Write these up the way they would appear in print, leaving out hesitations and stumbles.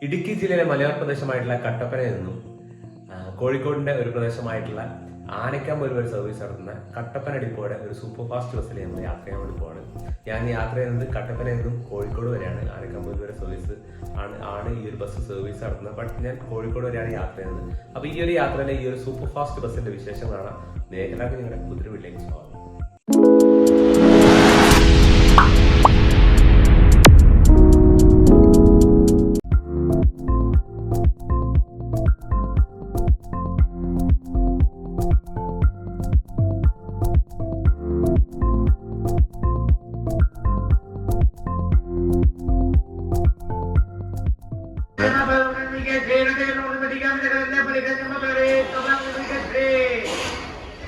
ഇടുക്കി ജില്ലയിലെ മലയോര പ്രദേശമായിട്ടുള്ള കട്ടപ്പനയിൽ നിന്നും കോഴിക്കോടിന്റെ ഒരു പ്രദേശമായിട്ടുള്ള ആനക്കാമ്പൂർ വരെ സർവീസ് നടത്തുന്ന കട്ടപ്പന ഡിപ്പോയുടെ ഒരു സൂപ്പർ ഫാസ്റ്റ് ബസ്സിൽ നമ്മൾ യാത്ര ചെയ്യാൻ വേണ്ടി പോവാണ്. ഞാൻ യാത്ര ചെയ്യുന്നത് കട്ടപ്പനയിൽ നിന്നും കോഴിക്കോട് വരെയാണ്. ആനക്കാമ്പൂർ വരെ സർവീസ് ആണ് ഈ ഒരു ബസ് സർവീസ് നടത്തുന്നത്. ബട്ട് ഞാൻ കോഴിക്കോട് വരെയാണ് യാത്ര ചെയ്യുന്നത്. അപ്പൊ ഈ ഒരു യാത്രയിലെ ഈ ഒരു സൂപ്പർ ഫാസ്റ്റ് ബസ്സിന്റെ വിശേഷങ്ങളാണ് നേരത്തെ നിങ്ങളുടെ കുതിരവില്ലേക്ക് സ്വാഗതം.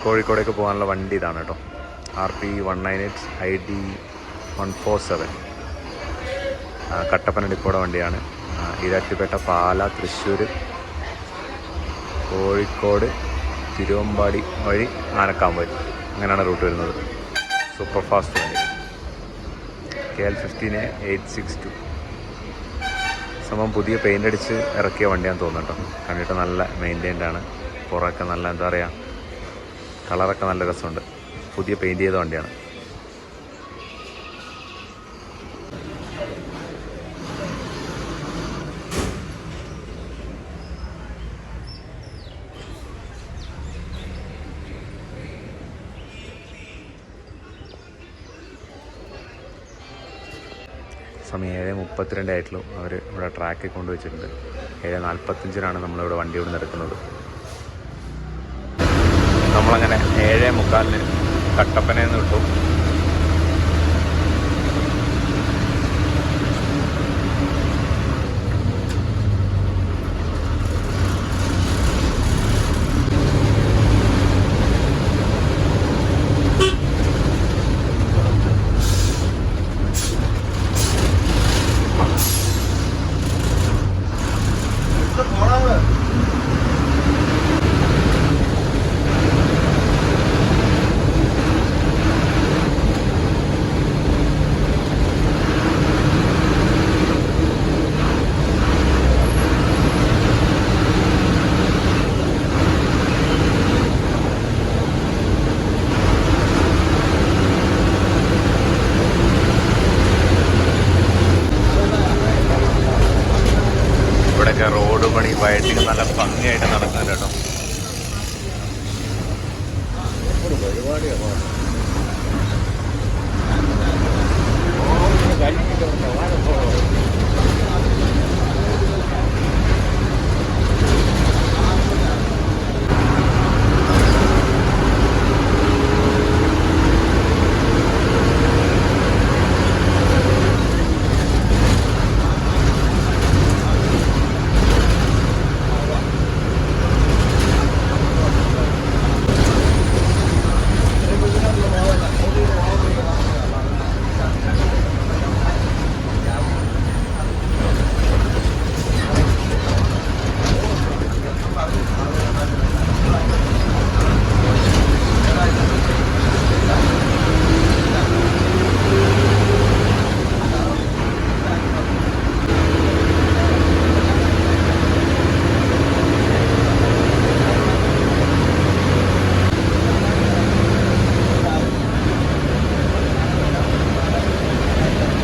കോഴിക്കോടേക്ക് പോകാനുള്ള വണ്ടി ഇതാണ് കേട്ടോ. RP 198 ID 147 കട്ടപ്പന ഡിപ്പോയുടെ വണ്ടിയാണ്. ഈരാറ്റുപേട്ട, പാല, തൃശ്ശൂർ, കോഴിക്കോട്, തിരുവമ്പാടി വഴി ആനക്കാമ്പൂർ, അങ്ങനെയാണ് റൂട്ട് വരുന്നത്. സൂപ്പർ ഫാസ്റ്റ് വണ്ടി KL 15862. സംഭവം പുതിയ പെയിൻ്റ് അടിച്ച് ഇറക്കിയ വണ്ടിയാണെന്ന് തോന്നുന്നു കേട്ടോ. കണ്ടിട്ട് നല്ല മെയിൻറ്റൈൻഡ് ആണ്. പുറമൊക്കെ നല്ല എന്താ പറയുക, കളറൊക്കെ നല്ല രസമുണ്ട്. പുതിയ പെയിൻറ് ചെയ്ത വണ്ടിയാണ്. സമയം 7:32 ആയിട്ടുള്ളൂ. അവർ ഇവിടെ ട്രാക്കിൽ കൊണ്ടുവച്ചിട്ടുണ്ട്. 7:45 നമ്മളിവിടെ വണ്ടി ഇവിടെ എടുക്കുന്നത്. നമ്മളങ്ങനെ 7:45 കട്ടപ്പനയിൽ നിന്ന് വിട്ടു. റോഡ് പണി വയറ്റിങ് നല്ല ഭംഗിയായിട്ട് നടക്കുന്നുണ്ട് കേട്ടോ.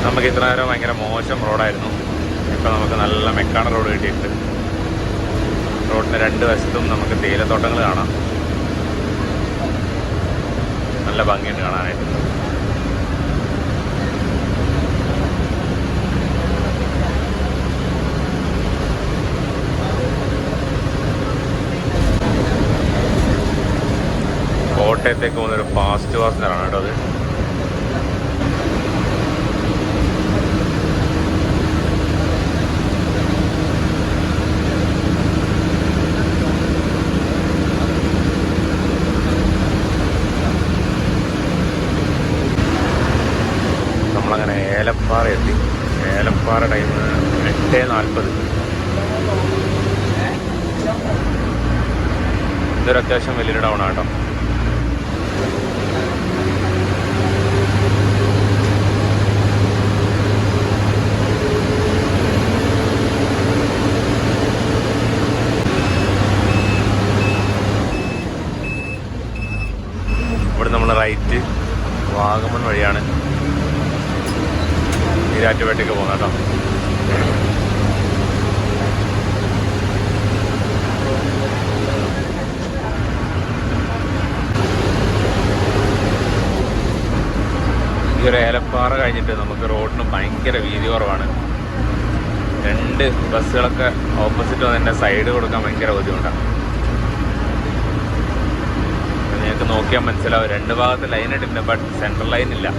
നമുക്ക് ഇത്ര നേരം ഭയങ്കര മോശം റോഡായിരുന്നു. ഇപ്പോൾ നമുക്ക് നല്ല മെക്കാണ റോഡ് കിട്ടിയിട്ടുണ്ട്. റോഡിൻ്റെ രണ്ട് വശത്തും നമുക്ക് തേയിലത്തോട്ടങ്ങൾ കാണാം. നല്ല ഭംഗിയുണ്ട് കാണാനായിട്ട്. കോട്ടയത്തേക്ക് പോകുന്നൊരു ഫാസ്റ്റ് പാസഞ്ചറാണ് കേട്ടോ അത്. നമ്മളങ്ങനെ ഏലപ്പാറ എത്തി. ഏലപ്പാറ ടൈം 8:40. ഇതൊരു അത്യാവശ്യം വലിയൊരു ടൗൺ ആട്ടോ. ഇവിടെ നമ്മൾ റൈറ്റ് വാഗമൺ വഴിയാണ് ഈരാറ്റുപേട്ടയ്ക്ക് പോകുന്നത് കേട്ടോ. ഈ ഒരു ഏലപ്പാറ കഴിഞ്ഞിട്ട് നമുക്ക് റോഡിന് ഭയങ്കര വീതി കുറവാണ്. 2 ബസ്സുകളൊക്കെ ഓപ്പോസിറ്റ് വന്നതിൻ്റെ സൈഡ് കൊടുക്കാൻ ഭയങ്കര ബുദ്ധിമുട്ടാണ്. നിങ്ങൾക്ക് നോക്കിയാൽ മനസ്സിലാവും, 2 ഭാഗത്ത് ലൈൻ ഇട്ടിട്ടുണ്ട്, ബട്ട് സെൻട്രൽ ലൈൻ ഇല്ല.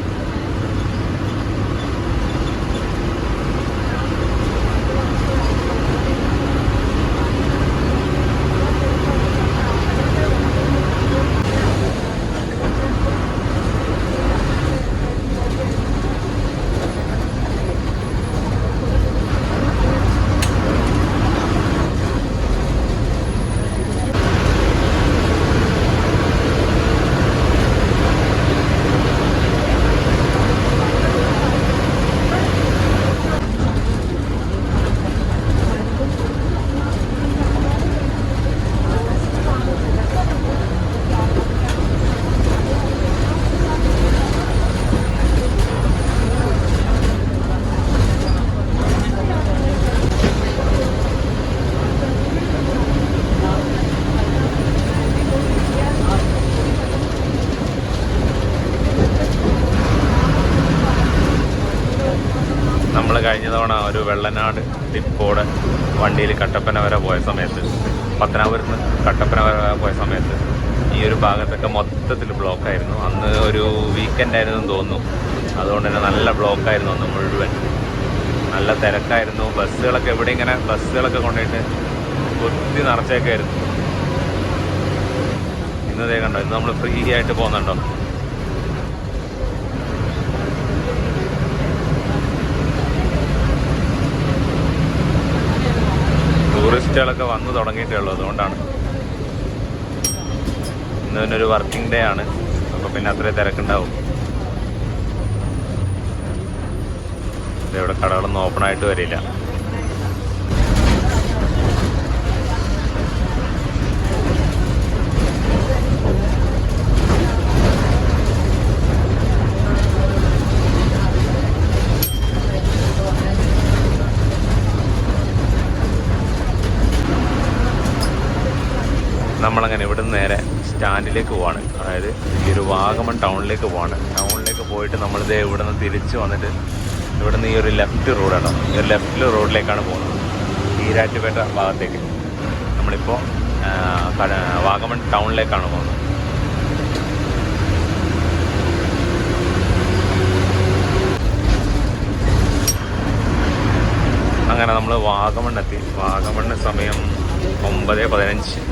കഴിഞ്ഞ തവണ ഒരു വെള്ളനാട് ഡിപ്പോടെ വണ്ടിയിൽ കട്ടപ്പന വരെ പോയ സമയത്ത്, പത്തനാപുരത്ത് നിന്ന് കട്ടപ്പന വരെ പോയ സമയത്ത് ഈ ഒരു ഭാഗത്തൊക്കെ മൊത്തത്തിൽ ബ്ലോക്കായിരുന്നു. അന്ന് ഒരു വീക്കെൻഡ് ആയിരുന്നു തോന്നുന്നു. അതുകൊണ്ട് തന്നെ നല്ല ബ്ലോക്കായിരുന്നു അന്ന് മുഴുവൻ. നല്ല തിരക്കായിരുന്നു. ബസ്സുകളൊക്കെ ഇവിടെ ഇങ്ങനെ ബസ്സുകളൊക്കെ കൊണ്ടുപോയിട്ട് കുത്തി നിറച്ചേക്കായിരുന്നു. ഇന്നതേ കണ്ടോ, ഇന്ന് നമ്മൾ ഫ്രീ ആയിട്ട് പോകുന്നുണ്ടോ. ടൂറിസ്റ്റുകളൊക്കെ വന്ന് തുടങ്ങിയിട്ടേ ഉള്ളൂ. അതുകൊണ്ടാണ് ഇന്ന് പിന്നെ ഒരു വർക്കിംഗ് ഡേ ആണ്. അപ്പോൾ പിന്നെ അത്രയും തിരക്കുണ്ടാവും. ഇവിടെ കടകളൊന്നും ഓപ്പൺ ആയിട്ട് വരില്ല. നമ്മളങ്ങനെ ഇവിടുന്ന് നേരെ സ്റ്റാൻഡിലേക്ക് പോവാണ്. അതായത് ഈ ഒരു വാഗമൺ ടൗണിലേക്ക് പോവാണ്. ടൗണിലേക്ക് പോയിട്ട് നമ്മളിത് ഇവിടെ നിന്ന് തിരിച്ച് വന്നിട്ട് ഇവിടെ നിന്ന് ഈ ഒരു ലെഫ്റ്റ് റോഡാണ്. ഈ ഒരു ലെഫ്റ്റ് റോഡിലേക്കാണ് പോകുന്നത്, ഈരാറ്റുപേട്ട ഭാഗത്തേക്ക്. നമ്മളിപ്പോൾ വാഗമൺ ടൗണിലേക്കാണ് പോകുന്നത്. അങ്ങനെ നമ്മൾ വാഗമണ്ണെത്തി. വാഗമണ്ണ് സമയം 9:15.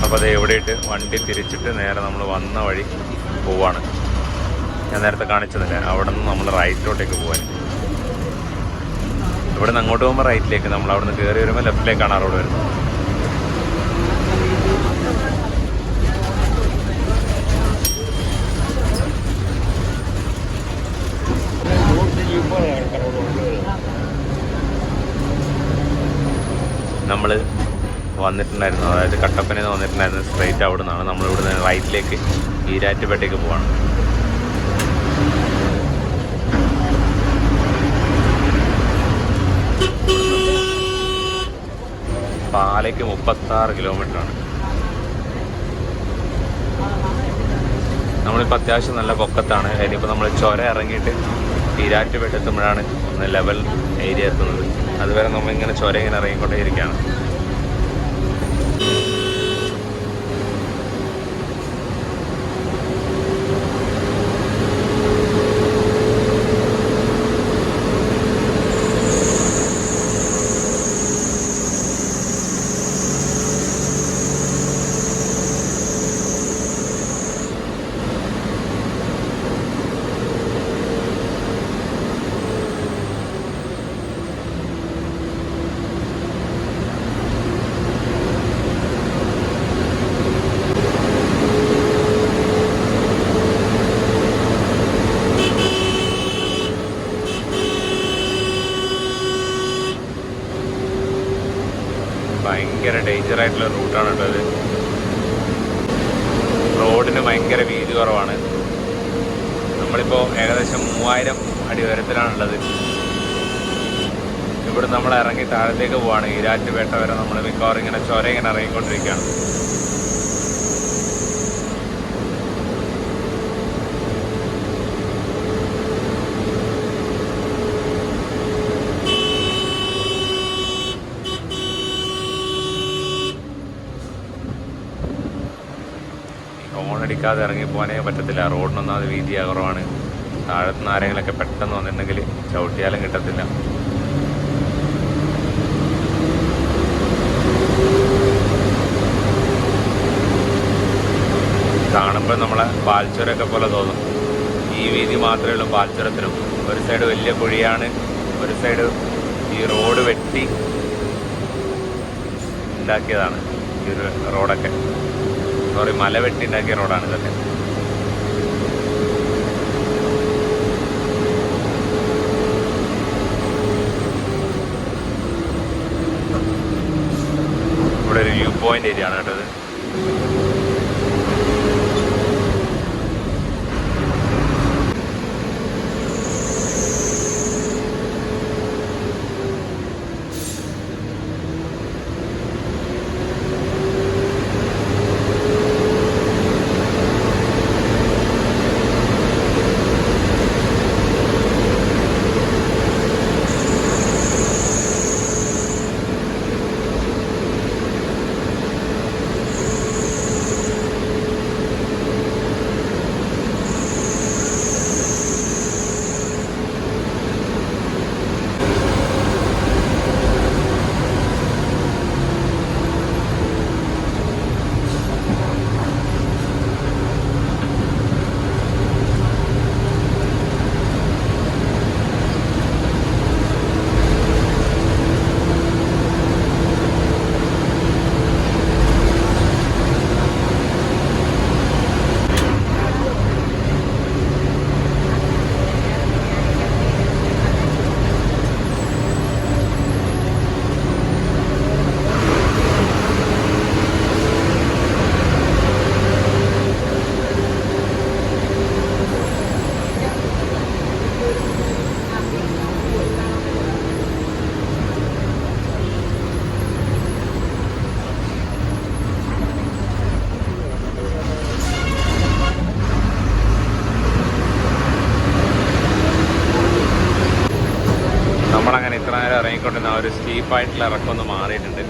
അപ്പോൾ അത് എവിടെയിട്ട് വണ്ടി തിരിച്ചിട്ട് നേരെ നമ്മൾ വന്ന വഴി പോവാണ്. ഞാൻ നേരത്തെ കാണിച്ചതില്ല, അവിടെ നിന്ന് നമ്മൾ റൈറ്റിലോട്ടേക്ക് പോകാൻ. ഇവിടെ നിന്ന് അങ്ങോട്ട് പോകുമ്പോൾ റൈറ്റിലേക്ക്, നമ്മൾ അവിടെ നിന്ന് കയറി വരുമ്പോൾ ലെഫ്റ്റിലേക്കാണ് ആ റോഡ് വരുന്നത്. നമ്മൾ വന്നിട്ടുണ്ടായിരുന്നു, അതായത് കട്ടപ്പനയിൽ നിന്ന് വന്നിട്ടുണ്ടായിരുന്നു. സ്ട്രൈറ്റ് അവിടെ നിന്നാണ് നമ്മളിവിടെ നിന്ന് റൈറ്റിലേക്ക് ഈരാറ്റുപേട്ടയ്ക്ക് പോവാണ്. പാലയ്ക്ക് 36 കിലോമീറ്ററാണ്. നമ്മളിപ്പോൾ അത്യാവശ്യം നല്ല പൊക്കത്താണ്. ഇനിയിപ്പോൾ നമ്മൾ ചുരം ഇറങ്ങിയിട്ട് ഈരാറ്റുപേട്ട എത്തുമ്പോഴാണ് ഒന്ന് ലെവൽ ഏരിയ എത്തുന്നത്. അതുവരെ നമ്മളിങ്ങനെ ചുരം ഇങ്ങനെ ഇറങ്ങിക്കൊണ്ടേ ഇരിക്കുകയാണ്. ഭയങ്കര ഡേഞ്ചർ ആയിട്ടുള്ള റൂട്ടാണ് കേട്ടോ ഇത്. റോഡിന് ഭയങ്കര വീതി കുറവാണ്. നമ്മളിപ്പോൾ ഏകദേശം 3000 അടി ഉയരത്തിലാണുള്ളത്. ഇവിടെ നമ്മൾ ഇറങ്ങി താഴത്തേക്ക് പോവാണ്. ഈരാറ്റുപേട്ട വരെ നമ്മൾ മിക്കവാറും ഇങ്ങനെ ചുരം ഇങ്ങനെ ഇറങ്ങിക്കൊണ്ടിരിക്കുകയാണ്. ഹോണടിക്കാതെ ഇറങ്ങിപ്പോകാനേ പറ്റത്തില്ല. റോഡിനൊന്നാമത് വീതി കുറവാണ്. താഴത്തുനിന്ന് ആരെങ്കിലൊക്കെ പെട്ടെന്ന് വന്നിട്ടുണ്ടെങ്കിൽ ചവിട്ടിയാലും കിട്ടത്തില്ല. കാണുമ്പോൾ നമ്മളെ പാൽച്ചുരമൊക്കെ പോലെ തോന്നും. ഈ വീതി മാത്രമേ ഉള്ളൂ പാൽച്ചുരത്തിനും. ഒരു സൈഡ് വലിയ കുഴിയാണ്, ഒരു സൈഡ് ഈ റോഡ് വെട്ടി ഉണ്ടാക്കിയതാണ്. ഈ ഒരു റോഡൊക്കെ മല വെട്ടി ഉണ്ടാക്കിയ റോഡാണ് ഇതൊക്കെ. ഇവിടെ ഒരു വ്യൂ പോയിന്റ് ഏരിയ ആണ് കേട്ടത്. ഇറങ്ങിക്കൊണ്ടിരുന്ന ഒരു സ്റ്റീപ്പായിട്ടുള്ള ഇറക്കമൊന്ന് മാറിയിട്ടുണ്ട്.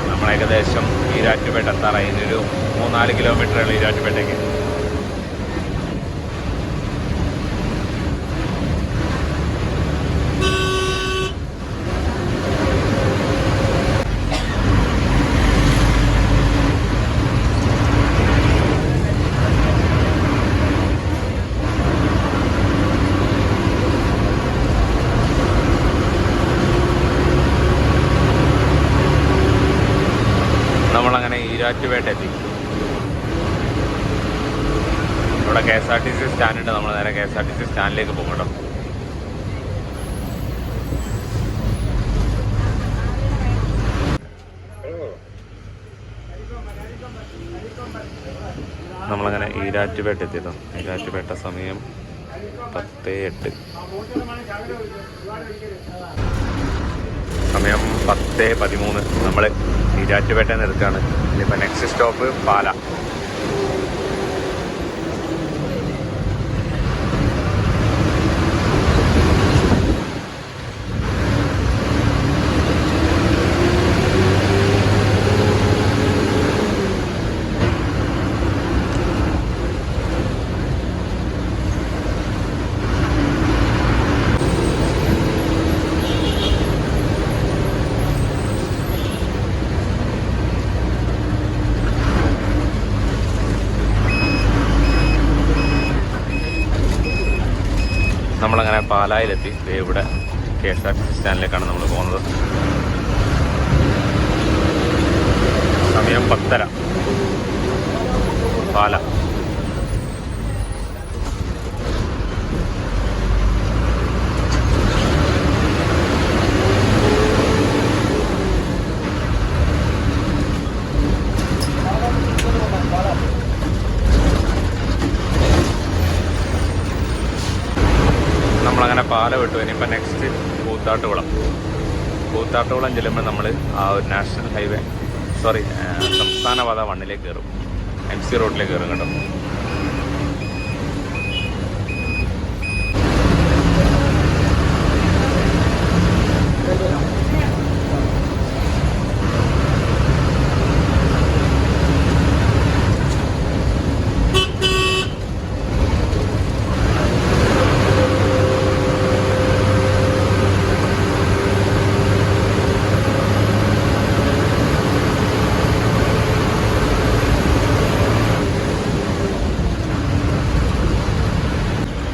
നമ്മൾ ഏകദേശം ഈരാറ്റുപേട്ട എത്താറായി. ഒരു 3-4 കിലോമീറ്ററുള്ള ഈരാറ്റുപേട്ടയ്ക്ക്. നമ്മളങ്ങനെ ഈരാറ്റുപേട്ട എത്തി. ഇവിടെ KSRTC സ്റ്റാൻഡുണ്ട്. നമ്മൾ നേരെ KSRTC സ്റ്റാൻഡിലേക്ക് പോകും കേട്ടോ. നമ്മളങ്ങനെ ഈരാറ്റുപേട്ട എത്തിയല്ലോ. ഈരാറ്റുപേട്ട സമയം 10:08. സമയം 10:13. നമ്മൾ ഈരാറ്റുപേട്ട നിൽക്കുകയാണ്. ഇനിയിപ്പോൾ നെക്സ്റ്റ് സ്റ്റോപ്പ് പാല. നമ്മളങ്ങനെ പാലായിലെത്തി. ഇവിടെ KSRTC സ്റ്റാൻഡിലേക്കാണ് നമ്മൾ പോകുന്നത്. സമയം 10:30. പാല. പാലം വിട്ടു. ഇനിയിപ്പോൾ നെക്സ്റ്റ് കൂത്താട്ടുകുളം ചെല്ലുമ്പോൾ നമ്മൾ ആ ഒരു നാഷണൽ ഹൈവേ സംസ്ഥാനപാത 1 കയറും. MC റോഡിലേക്ക് കയറും കേട്ടോ.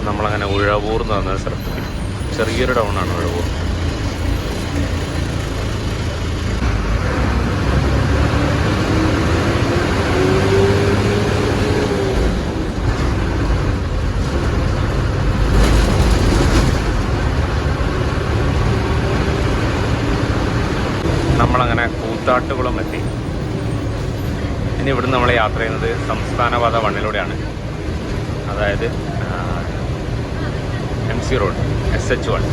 നമ്മളങ്ങനെ ഉഴവൂർ എന്ന് പറഞ്ഞ സ്ഥലത്ത്, ചെറിയൊരു ടൗണാണ് ഉഴവൂർ. നമ്മളങ്ങനെ കൂത്താട്ടുകുളം എത്തി. ഇനി ഇവിടുന്ന് നമ്മൾ യാത്ര ചെയ്യുന്നത് സംസ്ഥാനപാത 1 അതായത് MC road SH1.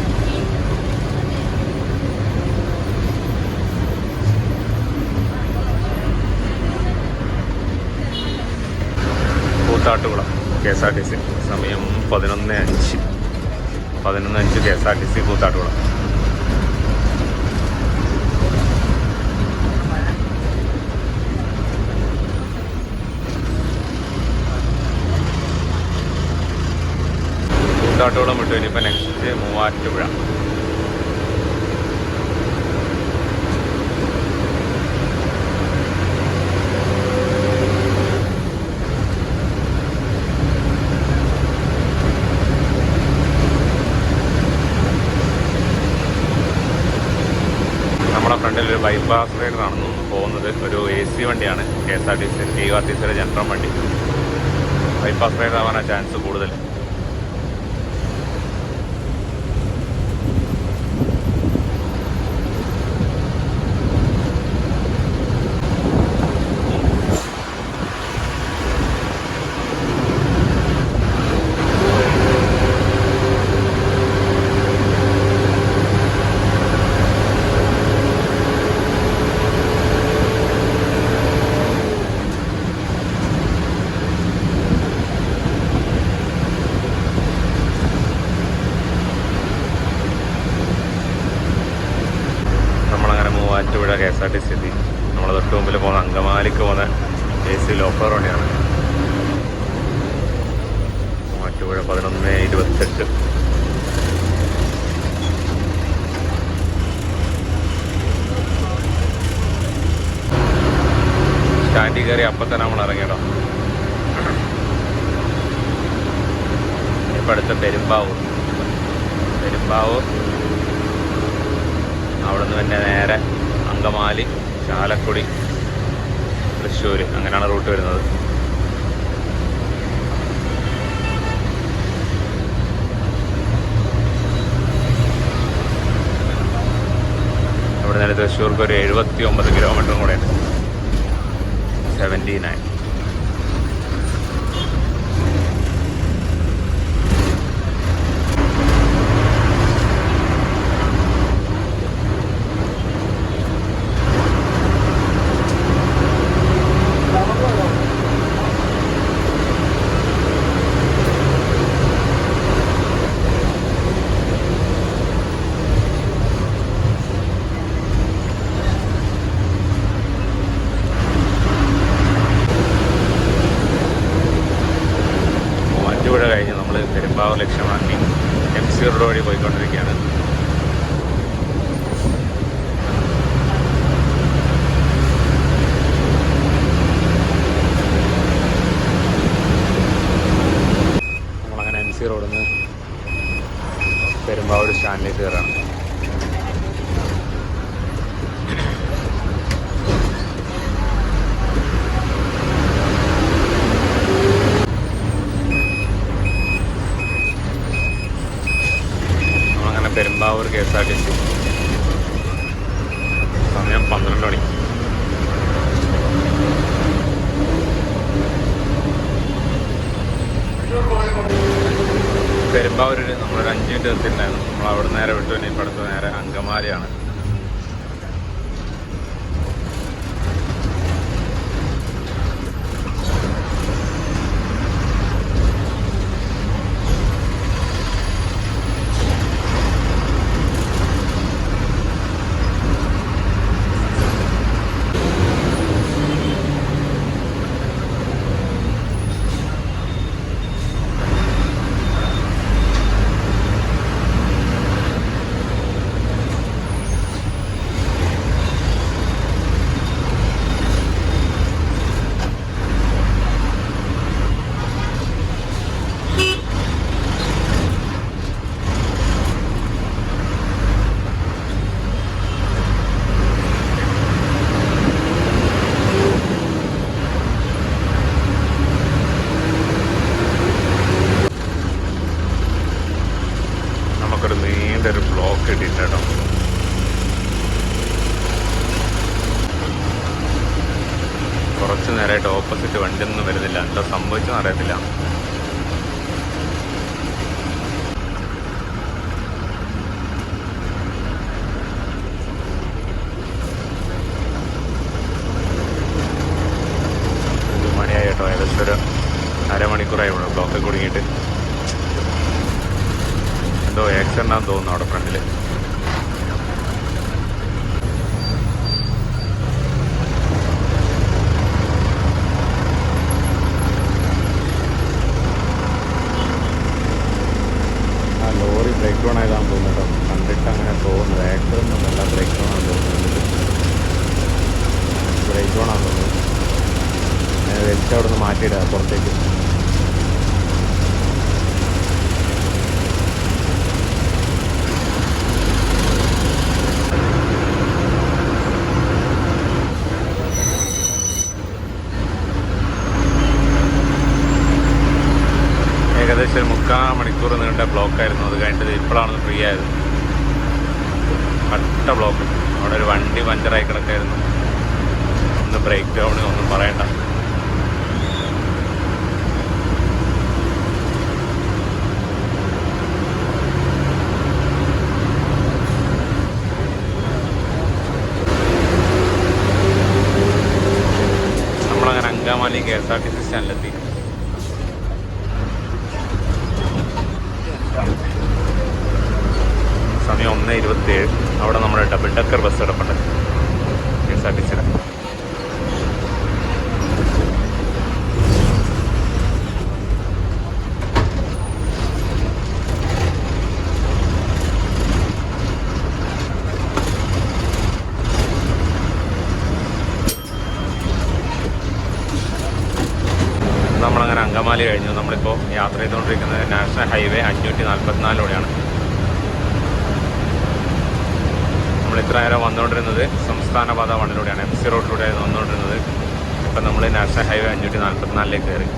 Koothattukulam KSRTC. സമയം 11:05 KSRTC കൂത്താട്ടുകുളം. കൂത്താട്ടുകുളം വിട്ടു. ഇനിയിപ്പോൾ നെക്സ്റ്റ് മൂവാറ്റുപുഴ. നമ്മുടെ ഫ്രണ്ടിൽ ഒരു ബൈപ്പാസ് റൈഡറാണ് പോകുന്നത്. ഒരു AC വണ്ടിയാണ്, KSRTCയുടെ ജനറൽ വണ്ടി. ബൈപ്പാസ് റൈഡർ ആവാനാണ് ചാൻസ് കൂടുതൽ. മൂവാറ്റുപുഴ KSRTC എത്തി. നമ്മൾ തൊട്ട് മുമ്പിൽ പോകുന്ന അങ്കമാലിക്ക് പോകുന്ന AC ലോഫർ വണ്ടിയാണ്. മൂവാറ്റുപുഴ 11:28. സ്റ്റാൻഡിൽ കയറി അപ്പം തന്നെ നമ്മൾ ഇറങ്ങിയിടോ. ഇപ്പം അടുത്ത പെരുമ്പാവൂർ. അവിടെ നിന്ന് തന്നെ നേരെ അങ്കമാലി, ചാലക്കുടി, തൃശ്ശൂർ, അങ്ങനെയാണ് റൂട്ട് വരുന്നത്. ഇവിടെ നിന്ന് തൃശ്ശൂർക്ക് ഒരു 79 കിലോമീറ്ററും കൂടെ ഉണ്ട്. 79. കഴിഞ്ഞ് നമ്മൾ പെരുമ്പാവൂർ ലക്ഷ്യമാക്കി MC റോഡ് വഴി പോയിക്കൊണ്ടിരിക്കുകയാണ്. നമ്മളങ്ങനെ MC റോഡിൽ നിന്ന് പെരുമ്പാവൂർ സ്റ്റാൻഡിലേക്ക് കയറാണ്. പെരുമ്പാവൂർ KSRTC. സമയം 12 മണി. പെരുമ്പാവൂരിൽ നമ്മളൊരു 5 കഴിഞ്ഞിട്ട് എത്തിയിട്ടുണ്ടായിരുന്നു. നമ്മൾ അവിടെ നേരെ വിട്ടു. ഇനി ഇപ്പം അടുത്ത് നേരെ അങ്കമാലിയാണ്. നമുക്കൊരു നീണ്ടൊരു ബ്ലോക്ക് കിട്ടിയിട്ടുണ്ട് കേട്ടോ. കുറച്ച് നേരമായിട്ട് ഓപ്പോസിറ്റ് വണ്ടിയൊന്നും വരുന്നില്ല. എന്താ സംഭവിച്ചെന്ന് അറിയത്തില്ല. മണിയായി കേട്ടോ. ഏകദേശം ഒരു അരമണിക്കൂറായി ഇവിടെ ബ്ലോക്കിൽ കുടുങ്ങിയിട്ട്. എന്തോ ആക്സിഡൻ്റ് ആണെന്ന് തോന്നുന്നു അവിടെ ഫ്രണ്ടിൽ. ആ ലോറി ബ്രേക്ക് ഡൗൺ ആയതാണെന്ന് തോന്നുന്നു കേട്ടോ. കണ്ടിട്ട് അങ്ങനെ തോന്നുന്നത്. ആക്സിഡൻ്റ് ഒന്നുമല്ല, ബ്രേക്ക് ഡൗൺ ആണെന്ന് തോന്നുന്നത്. ബ്രേക്ക് ഡൗൺ ആണെന്ന് തോന്നുന്നു. വലിച്ച് അവിടെ നിന്ന് മാറ്റിയിടുക പുറത്തേക്ക്. ഏകദേശം 3/4 മണിക്കൂർ നീണ്ട ബ്ലോക്കായിരുന്നു. അത് കഴിഞ്ഞിട്ട് ഇപ്പോഴാണ് ഫ്രീ ആയത്. കട്ട ബ്ലോക്ക്. അവിടെ ഒരു വണ്ടി പഞ്ചറായി കിടക്കായിരുന്നു. ഒന്ന് ബ്രേക്ക് ഡൗൺ ഒന്നും പറയണ്ട. നമ്മളങ്ങനെ അങ്കമാലി KSRTC സ്റ്റാൻഡിലെത്തി. സമയം 1:27. അവിടെ നമ്മുടെ ഡബിൾ ഡക്കർ ബസ് കിടപ്പുണ്ട് KSRTC. നമ്മളങ്ങനെ അങ്കമാലി കഴിഞ്ഞു. നമ്മളിപ്പോൾ യാത്ര ചെയ്തുകൊണ്ടിരിക്കുന്നത് നാഷണൽ ഹൈവേ 544-ലൂടെയാണ്. നമ്മൾ ഇത്ര നേരം വന്നുകൊണ്ടിരുന്നത് സംസ്ഥാന പാത 1-ലൂടെയാണ്. MC റോഡിലൂടെയാണ് വന്നുകൊണ്ടിരുന്നത്. ഇപ്പം നമ്മൾ നാഷണൽ ഹൈവേ 544-ലേക്ക് കയറി.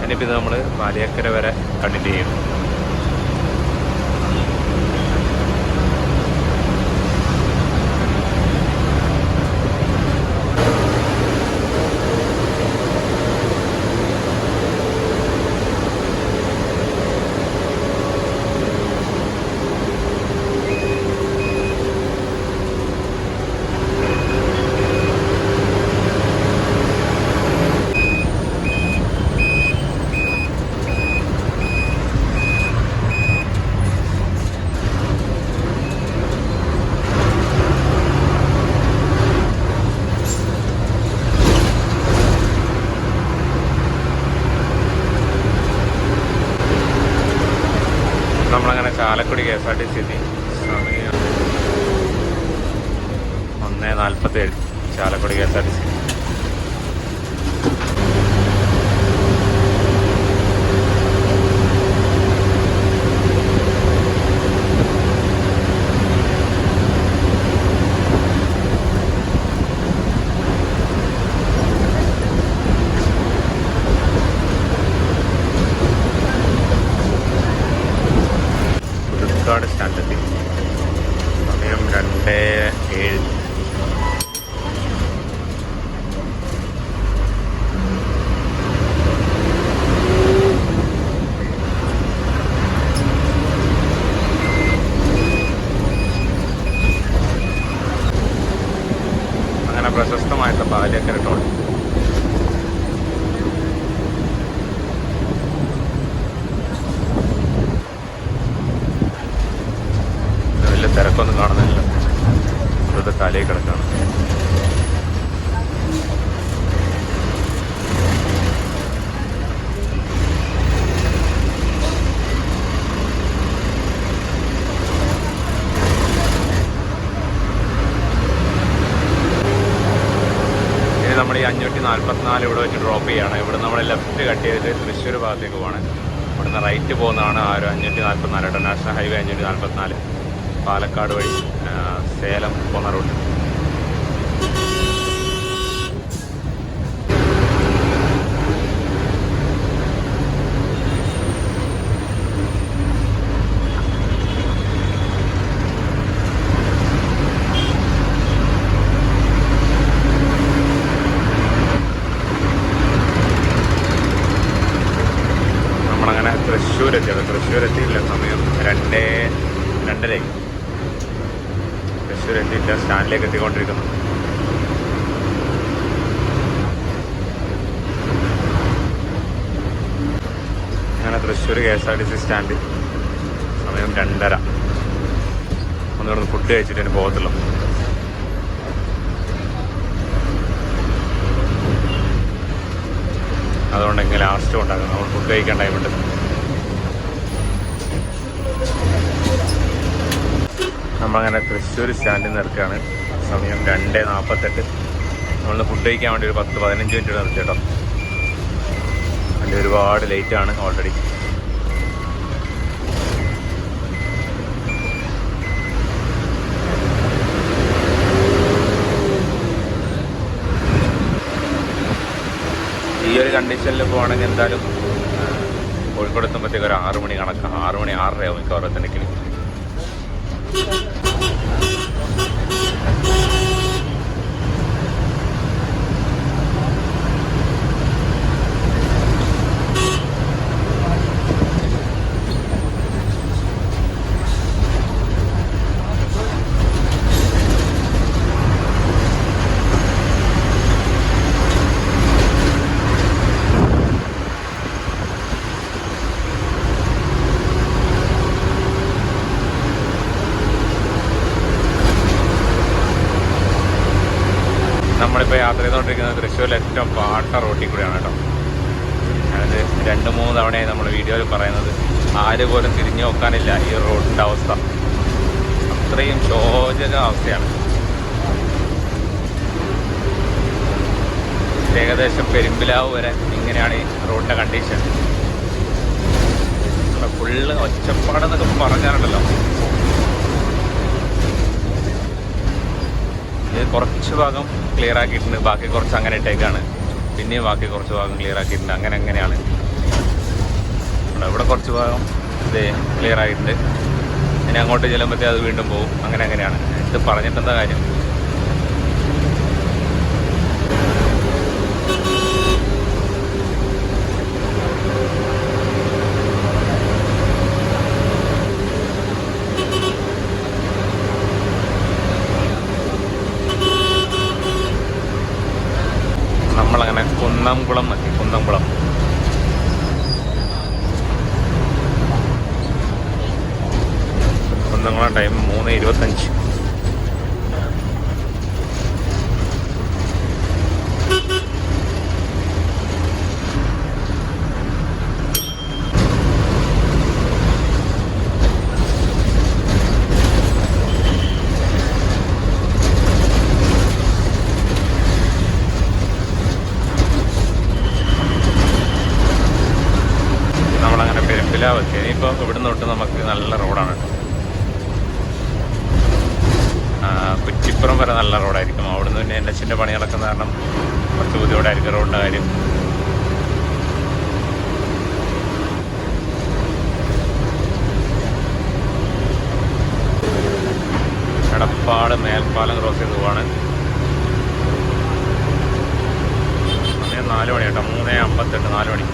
ഇനിയിപ്പോൾ ഇത് നമ്മൾ വാലിയക്കര വരെ കണ്ടിന്യൂ ചെയ്യും. നമ്മളങ്ങനെ ചാലക്കുടി KSRTC എത്തി. സമയം 1:47. ചാലക്കുടി KSRTC. പുതുക്കാട് സ്റ്റാൻഡെത്തി. സമയം 2:07. പ്രശസ്തമായിട്ടുള്ള പാലിയക്കര ടോൾ. വലിയ തിരക്കൊന്നും കാണുന്നില്ല, ഇവിടുത്തെ കാലിൽ കിടക്കാണ്. നമ്മൾ ഈ 544 ഇവിടെ വെച്ച് ഡ്രോപ്പ് ചെയ്യുകയാണ്. ഇവിടെ നമ്മൾ ലെഫ്റ്റ് കട്ട് ചെയ്തിട്ട് തൃശ്ശൂർ ഭാഗത്തേക്ക് പോകണം. ഇവിടുന്ന് റൈറ്റ് പോകുന്നതാണ് ആ ഒരു 544 ഇന്റർനാഷണൽ ഹൈവേ 544 പാലക്കാട് വഴി സേലം പോകുന്ന റൂട്ട്. തൃശ്ശൂരെത്തിയില്ല, സമയം 2:02. തൃശ്ശൂർ എത്തിയില്ല, സ്റ്റാൻഡിലേക്ക് എത്തിക്കൊണ്ടിരിക്കുന്നു. അങ്ങനെ തൃശ്ശൂർ KSRTC സ്റ്റാൻഡ്. സമയം 2:30. ഒന്നുകൂടെ ഫുഡ് കഴിച്ചിട്ട് പോകത്തുള്ളൂ. അതുകൊണ്ട് എങ്ങനെ ലാസ്റ്റ് ഉണ്ടാകും, നമ്മൾ ഫുഡ് കഴിക്കാൻ ടൈമുണ്ട്. നമ്മളങ്ങനെ തൃശ്ശൂർ സ്റ്റാൻഡിൽ നിർത്തുകയാണ്. സമയം 2:48. നമ്മൾ ഫുഡ് കഴിക്കാൻ വേണ്ടി ഒരു 10-15 മിനിറ്റ് നിർത്തി കേട്ടോ. അതിൻ്റെ ഒരുപാട് ലേറ്റാണ് ഓൾറെഡി. ഈ ഒരു കണ്ടീഷനിൽ പോകുകയാണെങ്കിൽ എന്തായാലും കോഴിക്കോട് എത്തുമ്പോഴത്തേക്ക് ഒരു 6 മണി കണക്കാം. 6 മണി 6:30 ആവും മിക്കവാറും എത്തണമെങ്കിൽ. നമ്മളിപ്പോൾ യാത്ര ചെയ്തുകൊണ്ടിരിക്കുന്നത് തൃശ്ശൂരിലെ ഏറ്റവും പാട്ട റോട്ടിൽ കൂടിയാണ് കേട്ടോ. അത് 2-3 തവണയായി നമ്മൾ വീഡിയോയിൽ പറയുന്നത്. ആര് പോലും തിരിഞ്ഞു നോക്കാനില്ല ഈ റോഡിൻ്റെ അവസ്ഥ. അത്രയും ശോചക അവസ്ഥയാണ്. ഏകദേശം പെരുമ്പിലാവ് വരെ ഇങ്ങനെയാണ് ഈ റോഡിൻ്റെ കണ്ടീഷൻ. ഫുള്ള് ഒച്ചപ്പാടെന്നൊക്കെ പറഞ്ഞാലുണ്ടല്ലോ. ഇത് കുറച്ച് ഭാഗം ക്ലിയർ ആക്കിയിട്ടുണ്ട്, ബാക്കി കുറച്ച് അങ്ങനെ ഇട്ടേക്കാണ്. പിന്നെയും ബാക്കി കുറച്ച് ഭാഗം ക്ലിയർ ആക്കിയിട്ടുണ്ട്. അങ്ങനെയാണ്. ഇവിടെ കുറച്ച് ഭാഗം ഇത് ക്ലിയർ ആയിട്ടുണ്ട്. ഇനി അങ്ങോട്ട് ചെല്ലുമ്പോഴത്തേ അത് വീണ്ടും പോകും. അങ്ങനെയാണ്. ഇത് പറഞ്ഞിട്ടെന്താ കാര്യം? നമ്മളങ്ങനെ കുന്നംകുളം എത്തി. കുന്നംകുളം ടൈം 3:25. നമ്മളങ്ങനെ പെരുമ്പിലാവെത്തി. ഇനിയിപ്പോൾ ഇവിടുന്ന് തൊട്ട് നമുക്ക് നല്ല റോഡാണ്. കുറ്റിപ്പുറം വരെ നല്ല റോഡായിരിക്കും. അവിടുന്ന് പിന്നെ NH പണി നടക്കുന്ന കാരണം കുറച്ച് ബുദ്ധിമുട്ടായിരിക്കും റോഡിൻ്റെ കാര്യം. എടപ്പാട് മേൽപ്പാലം ക്രോസ് ചെയ്ത് പോവാണ്. സമയം 4 മണി കേട്ടോ. 3:58. 4 മണി.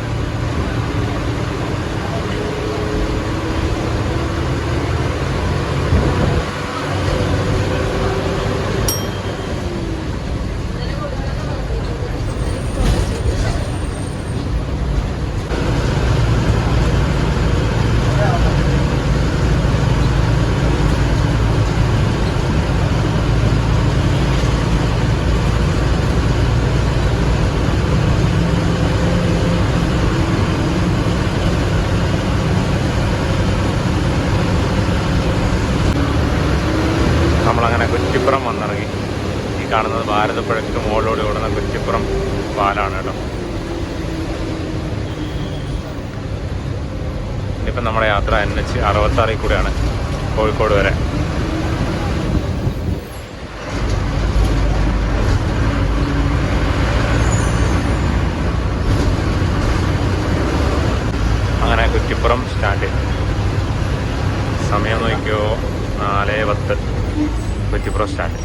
ഭാരതപ്പുഴയ്ക്ക് മുകളിലൂടെ ഓടുന്ന കുറ്റിപ്പുറം പാലാണ് കേട്ടോ. ഇനിയിപ്പം നമ്മുടെ യാത്ര NH 66 കൂടെയാണ് കോഴിക്കോട് വരെ. അങ്ങനെ കുറ്റിപ്പുറം സ്റ്റാൻഡ്. സമയം നോക്കിയോ 4:10 കുറ്റിപ്പുറം സ്റ്റാൻഡ്.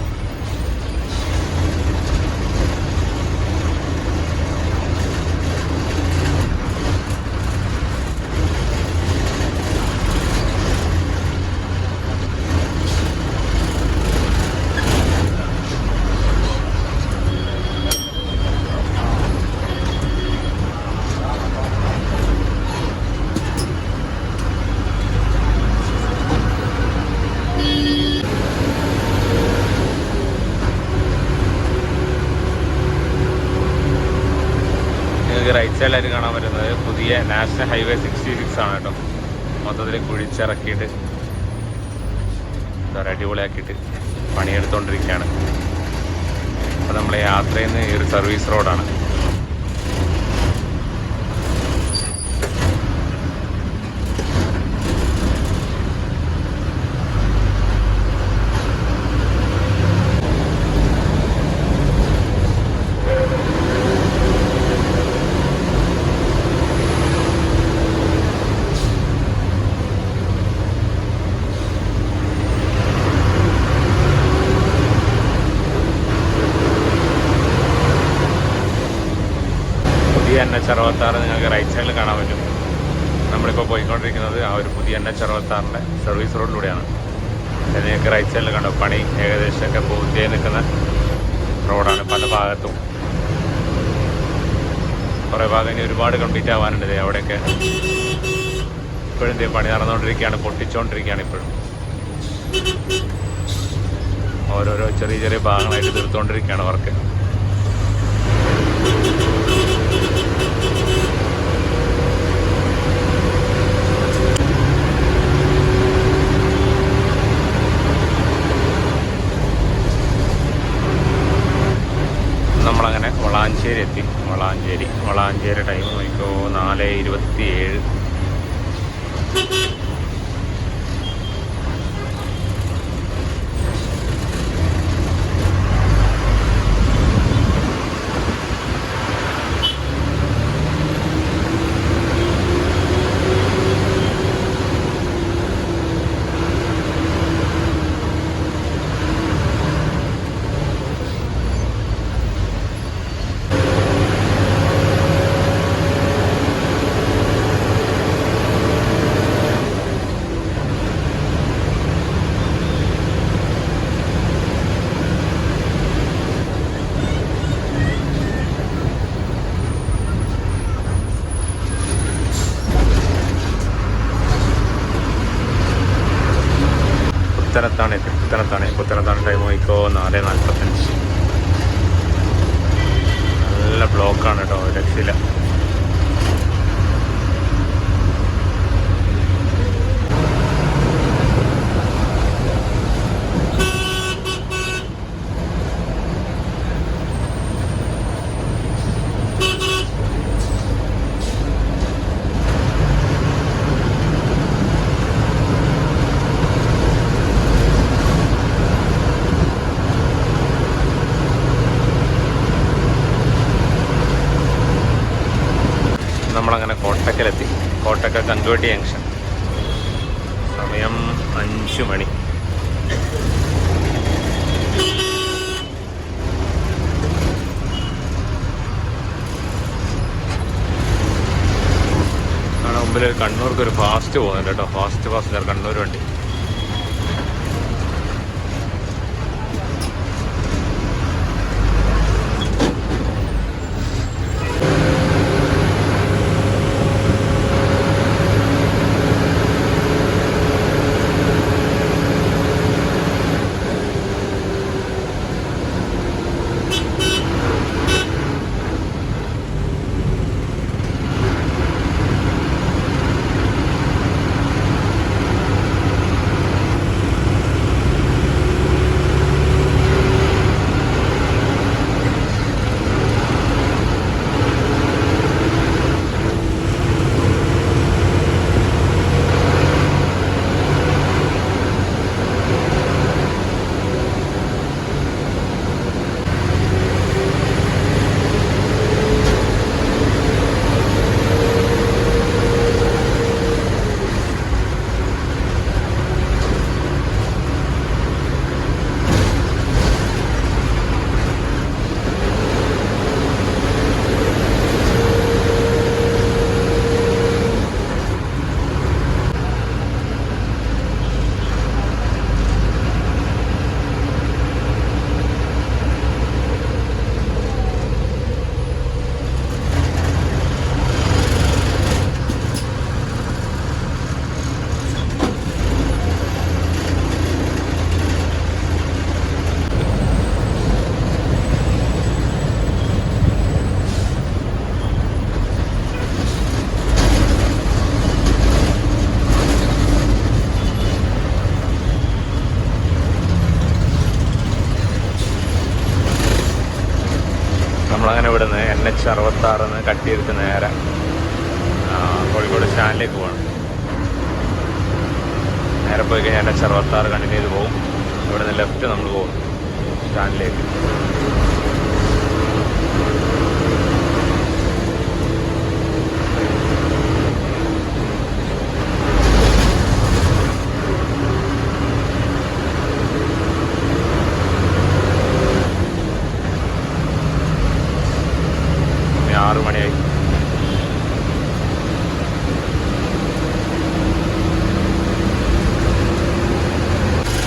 റൈറ്റ് സൈഡിലായിട്ട് കാണാൻ പറ്റുന്നത് പുതിയ നാഷണൽ ഹൈവേ 66 ആണ് കേട്ടോ. മൊത്തത്തിൽ കുഴിച്ചിറക്കിയിട്ട് എന്താ പറയുക അടിപൊളിയാക്കിയിട്ട് പണിയെടുത്തുകൊണ്ടിരിക്കുകയാണ്. അപ്പോൾ നമ്മളെ യാത്ര ചെയ്യുന്ന ഈ ഒരു സർവീസ് റോഡാണ്. NH 66 നിങ്ങൾക്ക് റൈറ്റ് സൈഡിൽ കാണാൻ പറ്റും. നമ്മളിപ്പോൾ പോയിക്കൊണ്ടിരിക്കുന്നത് ആ ഒരു പുതിയ NH 66 സർവീസ് റോഡിലൂടെയാണ്. നിങ്ങൾക്ക് റൈറ്റ് സൈഡിൽ കണ്ടോ പണി ഏകദേശമൊക്കെ പൂർത്തിയായി നിൽക്കുന്ന റോഡാണ്. പല ഭാഗത്തും കുറേ ഭാഗം ഇനി ഒരുപാട് കംപ്ലീറ്റ് ആവാനുണ്ട്. അവിടെയൊക്കെ ഇപ്പോഴും പണി നടന്നുകൊണ്ടിരിക്കുകയാണ്, പൊട്ടിച്ചുകൊണ്ടിരിക്കുകയാണ്. ഇപ്പോഴും ഓരോരോ ചെറിയ ചെറിയ ഭാഗങ്ങളായിട്ട് തീർത്തുകൊണ്ടിരിക്കുകയാണ് വർക്ക്. നമ്മളങ്ങനെ വളാഞ്ചേരി എത്തി. വളാഞ്ചേരി ടൈം നോക്കിക്കോ 4:27. പുത്തനത്താണ് ടൈം നോക്കിക്കോ 4:45. നല്ല ബ്ലോക്കാണ് കേട്ടോ, രക്ഷയില്ല. നമ്മളങ്ങനെ കോട്ടക്കലെത്തി. കോട്ടക്കൽ കങ്കുവട്ടി ജംഗ്ഷൻ. സമയം 5 മണി. അവിടെ മുമ്പിൽ കണ്ണൂർക്ക് ഒരു ഫാസ്റ്റ് പോകുന്നുണ്ട് കേട്ടോ, ഫാസ്റ്റ് പാസഞ്ചർ കണ്ണൂർ വണ്ടി. നമ്മളങ്ങനെ ഇവിടുന്ന് NH66 കട്ട് ചെയ്തിട്ട് നേരെ കോഴിക്കോട് സ്റ്റാൻഡിലേക്ക് പോകണം. നേരെ പോയി കഴിഞ്ഞാൽ NH66 കണ്ടിന്യൂ ചെയ്ത് പോകും. ഇവിടുന്ന് ലെഫ്റ്റ് നമ്മൾ പോകും സ്റ്റാൻഡിലേക്ക്. ഇനി 6 മണിയായി.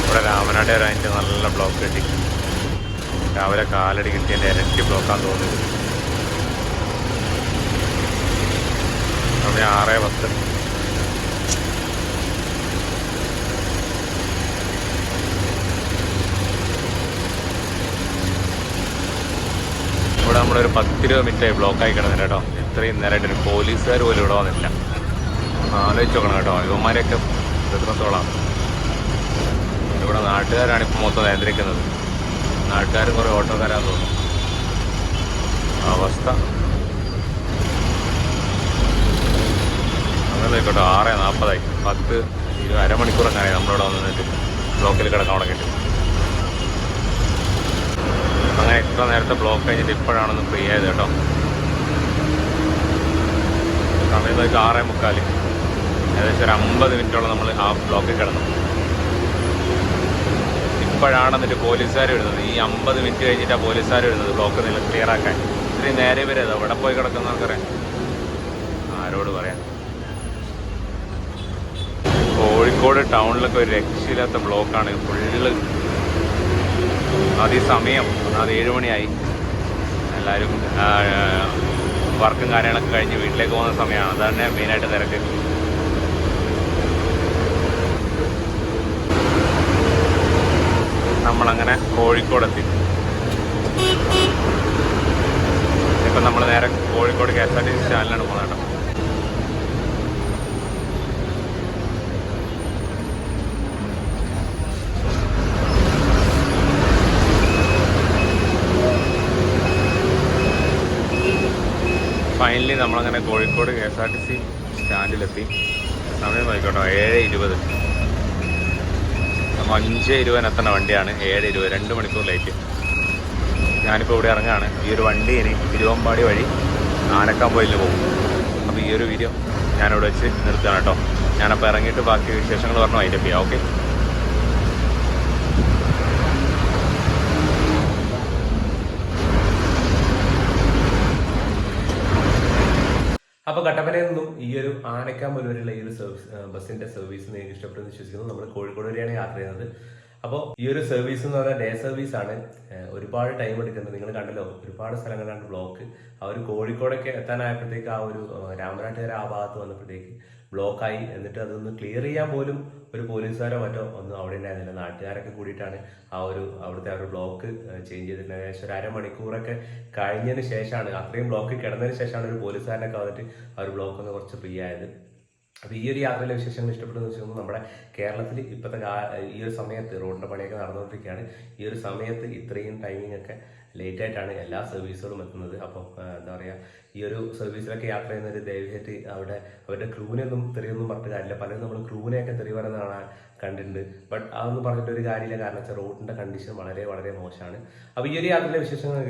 ഇവിടെ രാമനാട് വരാനിട്ട് നല്ല ബ്ലോക്ക് കിട്ടി. രാവിലെ കാലടി കിട്ടിയതിൻ്റെ ഇരട്ടി ബ്ലോക്കാന്ന് തോന്നുന്നത്. സമയം 6:10. ഇവിടെ നമ്മളൊരു 10-20 മിനിറ്റായി ബ്ലോക്കായി കിടന്നില്ല കേട്ടോ. ഇത്രയും നേരമായിട്ടൊരു പോലീസുകാർ പോലും ഇവിടെ വന്നില്ല. ആലോചിച്ച് നോക്കണം കേട്ടോ, ഇവന്മാരെയൊക്കെ എത്രത്തോളാണ്. ഇവിടെ നാട്ടുകാരാണ് ഇപ്പോൾ മൊത്തം നിയന്ത്രിക്കുന്നത്. നാട്ടുകാരും കുറേ ഓട്ടോക്കാരാന്ന് തോന്നുന്നു. അവസ്ഥ അങ്ങനെ ആയിക്കോട്ടെ. 6:40 10-20 അരമണിക്കൂറൊക്കെ ആയി നമ്മളിവിടെ വന്നിട്ട് ബ്ലോക്കിൽ കിടക്കാൻ തുടങ്ങിയിട്ട്. അങ്ങനെ ഇത്ര നേരത്തെ ബ്ലോക്ക് കഴിഞ്ഞിട്ട് ഇപ്പോഴാണൊന്ന് ഫ്രീ ആയത് കേട്ടോ. സമയം നോക്കി 6:45. ഏകദേശം ഒരു 50 മിനിറ്റോളം നമ്മൾ ആ ബ്ലോക്കിൽ കിടന്നു. ഇപ്പോഴാണ് എന്നിട്ട് പോലീസുകാർ വരുന്നത്. ഈ 50 മിനിറ്റ് കഴിഞ്ഞിട്ട് ആ പോലീസുകാർ വരുന്നത് ബ്ലോക്ക് ക്ലിയർ ആക്കാൻ. ഇത്രയും നേരെ വരെ അവിടെ പോയി കിടക്കുന്നവർക്കറിയാം, ആരോട് പറയാം. കോഴിക്കോട് ടൗണിലൊക്കെ ഒരു രക്ഷയില്ലാത്ത ബ്ലോക്കാണ് ഫുള്ള്. അതീ സമയം 7 മണിയായി. എല്ലാവരും വർക്കും കാര്യങ്ങളൊക്കെ കഴിഞ്ഞ് വീട്ടിലേക്ക് പോകുന്ന സമയമാണ്. അതാണ് മെയിനായിട്ട് തിരക്ക്. നമ്മളങ്ങനെ കോഴിക്കോടെത്തി. ഇപ്പം നമ്മൾ നേരെ കോഴിക്കോട് KSRTC സ്റ്റാൻഡിലാണ് പോകുന്നത് കേട്ടോ. ഫൈനലി നമ്മളങ്ങനെ കോഴിക്കോട് KSRTC സ്റ്റാൻഡിലെത്തി. സമയം നോക്കിക്കോട്ടോ, 7:20. നമ്മൾ 5:20 എത്തേണ്ട വണ്ടിയാണ്. 7:20, 2 മണിക്കൂർ ലേറ്റ്. ഞാനിപ്പോൾ ഇവിടെ ഇറങ്ങുകയാണ്. ഈ ഒരു വണ്ടി ഇനി തിരുവമ്പാടി വഴി ആനക്കാമ്പൊയിലിന് പോകും. അപ്പോൾ ഈ ഒരു വീഡിയോ ഞാനിവിടെ വെച്ച് നിർത്തുകയാണ് കേട്ടോ. ഞാനപ്പോൾ ഇറങ്ങിയിട്ട് ബാക്കി വിശേഷങ്ങൾ പറഞ്ഞു അതിൻ്റെ ചെയ്യാം. ഓക്കെ. അപ്പോൾ കട്ടപ്പനയിൽ നിന്നും ഈ ഒരു ആനക്കാമ്പ് വരെയുള്ള ഈ ഒരു ബസ്സിന്റെ സർവീസ് നിങ്ങൾക്ക് ഇഷ്ടപ്പെടുന്നു വിശ്വസിക്കുന്നു. നമ്മൾ കോഴിക്കോട് വരെയാണ് യാത്ര ചെയ്യുന്നത്. അപ്പോൾ ഈ ഒരു സർവീസ് എന്ന് പറഞ്ഞാൽ ഡേ സർവീസ് ആണ്. ഒരുപാട് ടൈം എടുക്കുന്നുണ്ട്. നിങ്ങൾ കണ്ടല്ലോ, ഒരുപാട് സ്ഥലങ്ങളിലാണ് ബ്ലോക്ക്. ആ ഒരു കോഴിക്കോടൊക്കെ എത്താനായപ്പോഴത്തേക്ക് ആ ഒരു രാമനാട്ടുകര ആ ഭാഗത്ത് വന്നപ്പോഴത്തേക്ക് ബ്ലോക്കായി. എന്നിട്ട് അതൊന്ന് ക്ലിയർ ചെയ്യാൻ പോലും ഒരു പോലീസുകാരോ മറ്റോ ഒന്നും അവിടെ ഉണ്ടായിരുന്നില്ല. നാട്ടുകാരൊക്കെ കൂടിയിട്ടാണ് അവിടുത്തെ ആ ഒരു ബ്ലോക്ക് ചേഞ്ച് ചെയ്തിട്ടുണ്ട്. ഏകദേശം ഒരു അരമണിക്കൂറൊക്കെ കഴിഞ്ഞതിന് ശേഷമാണ്, അത്രയും ബ്ലോക്ക് കിടന്നതിന് ശേഷമാണ് ഒരു പോലീസുകാരനൊക്കെ വന്നിട്ട് ആ ഒരു ബ്ലോക്ക് ഒന്ന് കുറച്ച് ഫ്രീ ആയത്. അപ്പോൾ ഈ ഒരു യാത്രയിലെ വിശേഷങ്ങൾ ഇഷ്ടപ്പെടുന്ന വെച്ചാൽ നമ്മുടെ കേരളത്തിൽ ഇപ്പോഴത്തെ ഈ ഒരു സമയത്ത് റോഡിൻ്റെ പണിയൊക്കെ നടന്നുകൊണ്ടിരിക്കുകയാണ്. ഈ ഒരു സമയത്ത് ഇത്രയും ടൈമിംഗ് ഒക്കെ ലേറ്റ് ആയിട്ടാണ് എല്ലാ സർവീസുകളും എത്തുന്നത്. അപ്പോൾ എന്താ പറയുക, ഈ ഒരു സർവീസിലൊക്കെ യാത്ര ചെയ്യുന്നവർ ദയവായിട്ട് അവിടെ അവരുടെ ക്രൂവിനൊന്നും തെറിയൊന്നും പറഞ്ഞിട്ട് കാര്യമില്ല. പലരും നമ്മൾ ക്രൂവിനെയൊക്കെ തെറി പറയുന്നതാണ് കണ്ടിട്ടുണ്ട്. ബട്ട് അതൊന്നും പറഞ്ഞിട്ട് ഒരു കാര്യമില്ല. കാരണം വെച്ചാൽ റോഡിൻ്റെ കണ്ടീഷൻ വളരെ വളരെ മോശമാണ്. അപ്പോൾ ഈ ഒരു യാത്രയിലെ വിശേഷങ്ങൾ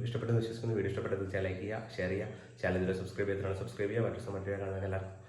ഇഷ്ടപ്പെട്ടെന്ന് വിശ്വസിക്കുന്നു. വീഡിയോ ഇഷ്ടപ്പെട്ടത് ലൈക്ക് ചെയ്യുക, ഷെയർ ചെയ്യുക, ചാനലിൽ സബ്സ്ക്രൈബ് ചെയ്തിട്ടാണ് സബ്സ്ക്രൈബ് ചെയ്യുക. മറ്റു കാണുന്ന എല്ലാവർക്കും